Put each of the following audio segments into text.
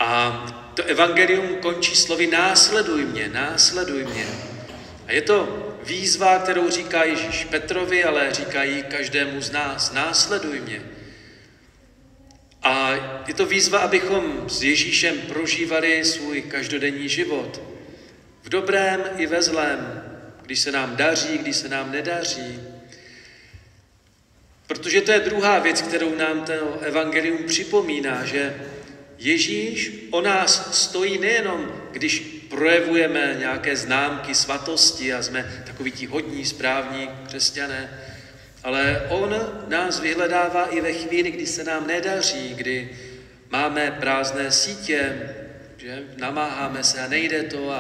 A to evangelium končí slovy následuj mě, následuj mě. A je to výzva, kterou říká Ježíš Petrovi, ale říká ji každému z nás, následuj mě. A je to výzva, abychom s Ježíšem prožívali svůj každodenní život. V dobrém i ve zlém, když se nám daří, když se nám nedaří. Protože to je druhá věc, kterou nám to evangelium připomíná, že Ježíš o nás stojí nejenom, když projevujeme nějaké známky svatosti a jsme takoví ti hodní, správní křesťané, ale on nás vyhledává i ve chvíli, kdy se nám nedaří, kdy máme prázdné sítě, že namáháme se a nejde to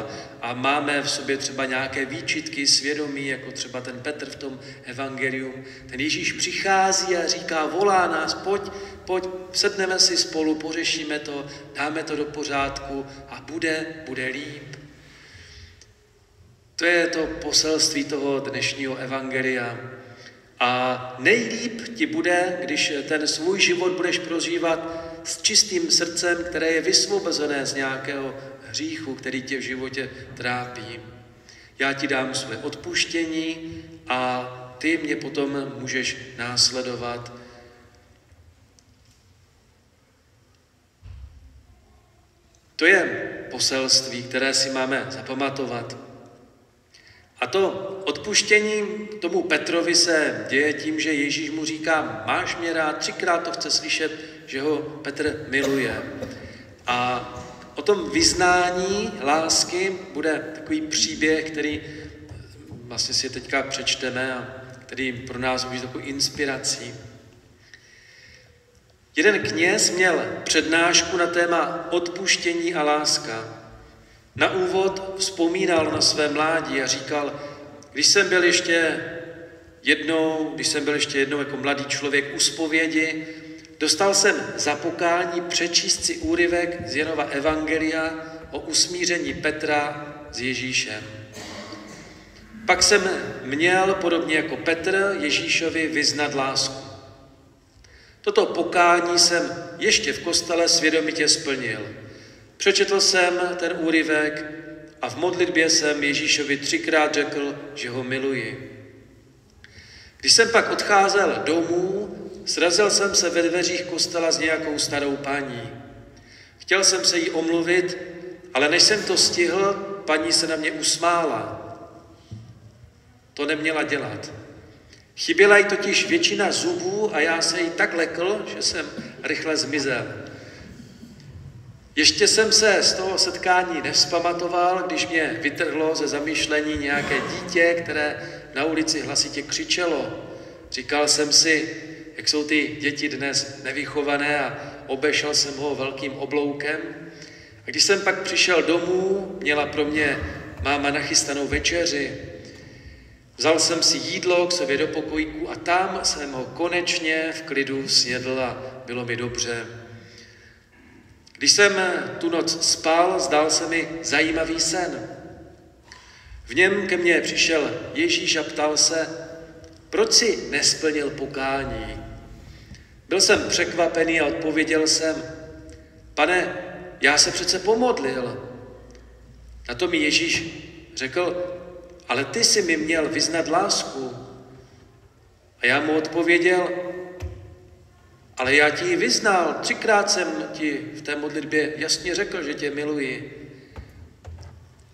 a máme v sobě třeba nějaké výčitky svědomí, jako třeba ten Petr v tom evangeliu. Ten Ježíš přichází a říká, volá nás, pojď, sedneme si spolu, pořešíme to, dáme to do pořádku a bude líp. To je to poselství toho dnešního evangelia. A nejlíp ti bude, když ten svůj život budeš prožívat s čistým srdcem, které je vysvobozené z nějakého hříchu, který tě v životě trápí. Já ti dám své odpuštění a ty mě potom můžeš následovat. To je poselství, které si máme zapamatovat. A to odpuštění tomu Petrovi se děje tím, že Ježíš mu říká, máš mě rád, 3krát to chce slyšet, že ho Petr miluje. A o tom vyznání lásky bude takový příběh, který vlastně si teďka přečteme a který pro nás může takovou inspirací. Jeden kněz měl přednášku na téma odpuštění a láska. Na úvod vzpomínal na své mládí a říkal, když jsem byl ještě jednou jako mladý člověk u zpovědi, dostal jsem za pokání přečíst si úryvek z Janova evangelia o usmíření Petra s Ježíšem. Pak jsem měl, podobně jako Petr, Ježíšovi vyznat lásku. Toto pokání jsem ještě v kostele svědomitě splnil. Přečetl jsem ten úryvek a v modlitbě jsem Ježíšovi 3krát řekl, že ho miluji. Když jsem pak odcházel domů, srazil jsem se ve dveřích kostela s nějakou starou paní. Chtěl jsem se jí omluvit, ale než jsem to stihl, paní se na mě usmála. To neměla dělat. Chyběla jí totiž většina zubů a já se jí tak lekl, že jsem rychle zmizel. Ještě jsem se z toho setkání nevzpamatoval, když mě vytrhlo ze zamyšlení nějaké dítě, které na ulici hlasitě křičelo. Říkal jsem si, jak jsou ty děti dnes nevychované a obešel jsem ho velkým obloukem. A když jsem pak přišel domů, měla pro mě máma nachystanou večeři. Vzal jsem si jídlo k sobě do pokojíku a tam jsem ho konečně v klidu snědl a bylo mi dobře. Když jsem tu noc spal, zdál se mi zajímavý sen. V něm ke mně přišel Ježíš a ptal se, proč si nesplnil pokání? Byl jsem překvapený a odpověděl jsem, Pane, já se přece pomodlil. Na to mi Ježíš řekl, ale ty jsi mi měl vyznat lásku. A já mu odpověděl, ale já ti ji vyznal, 3krát jsem ti v té modlitbě jasně řekl, že tě miluji.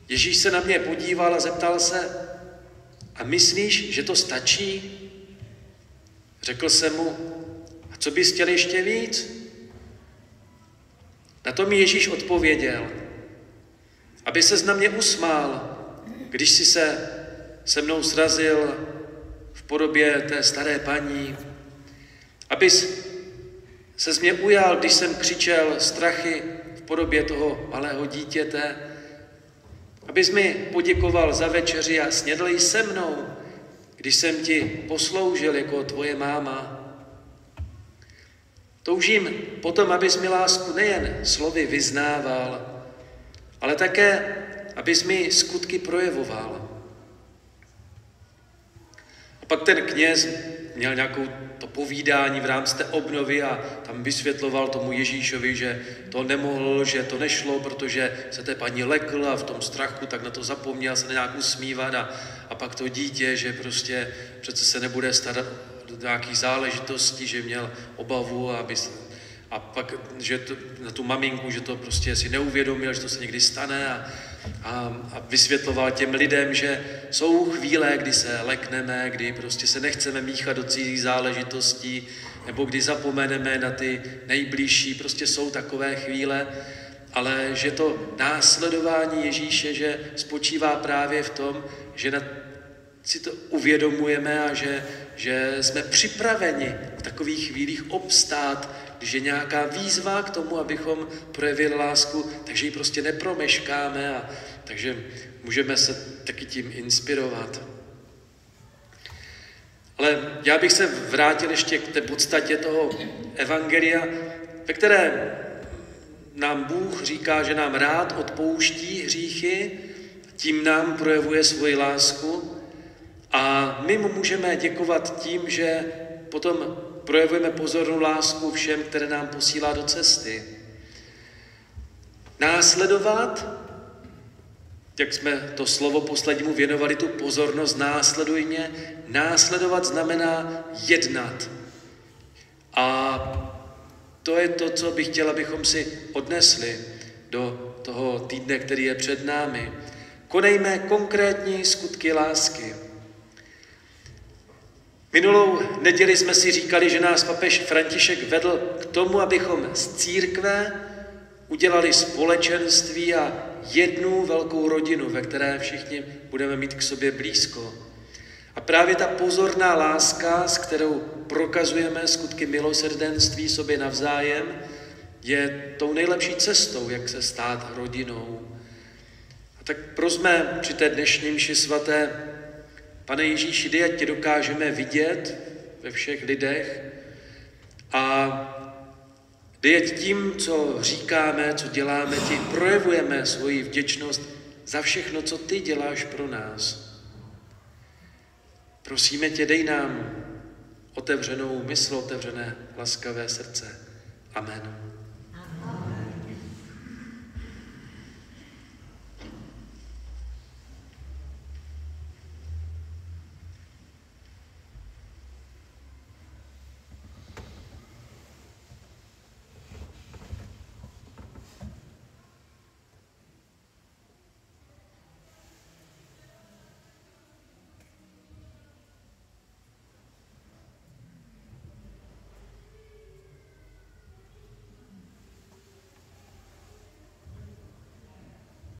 Ježíš se na mě podíval a zeptal se, a myslíš, že to stačí? Řekl jsem mu, a co bys chtěl ještě víc? Na to mi Ježíš odpověděl, aby ses na mě usmál, když jsi se mnou srazil v podobě té staré paní, abys se z mě ujal, když jsem křičel strachy v podobě toho malého dítěte, abys mi poděkoval za večeři a snědl jí se mnou, když jsem ti posloužil jako tvoje máma. Toužím potom, abys mi lásku nejen slovy vyznával, ale také, abys mi skutky projevoval. A pak ten kněz měl nějakou to povídání v rámci té obnovy a tam vysvětloval tomu Ježíšovi, že to nemohl, že to nešlo, protože se té paní lekl a v tom strachu tak na to zapomněl se nějak usmívat a pak to dítě, že prostě přece se nebude starat do nějakých záležitostí, že měl obavu a pak, že to, na tu maminku, že to prostě si neuvědomil, že to se někdy stane a vysvětloval těm lidem, že jsou chvíle, kdy se lekneme, kdy prostě se nechceme míchat do cizích záležitostí, nebo kdy zapomeneme na ty nejbližší, prostě jsou takové chvíle, ale že to následování Ježíše, že spočívá právě v tom, že si to uvědomujeme a že jsme připraveni v takových chvílích obstát, když je nějaká výzva k tomu, abychom projevili lásku, takže ji prostě nepromeškáme a takže můžeme se taky tím inspirovat. Ale já bych se vrátil ještě k té podstatě toho evangelia, ve které nám Bůh říká, že nám rád odpouští hříchy, tím nám projevuje svoji lásku a my mu můžeme děkovat tím, že potom projevujeme pozornou lásku všem, které nám posílá do cesty. Následovat, jak jsme to slovo poslednímu věnovali, tu pozornost, následuj mě, následovat znamená jednat. A to je to, co bych chtěl, abychom si odnesli do toho týdne, který je před námi. Konejme konkrétní skutky lásky. Minulou neděli jsme si říkali, že nás papež František vedl k tomu, abychom z církve udělali společenství a jednu velkou rodinu, ve které všichni budeme mít k sobě blízko. A právě ta pozorná láska, s kterou prokazujeme skutky milosrdenství sobě navzájem, je tou nejlepší cestou, jak se stát rodinou. A tak prosme při té dnešní mši svaté: Pane Ježíši, dej, ať tě dokážeme vidět ve všech lidech a dej, ať tím, co říkáme, co děláme, ti projevujeme svoji vděčnost za všechno, co ty děláš pro nás. Prosíme tě, dej nám otevřenou mysl, otevřené laskavé srdce. Amen.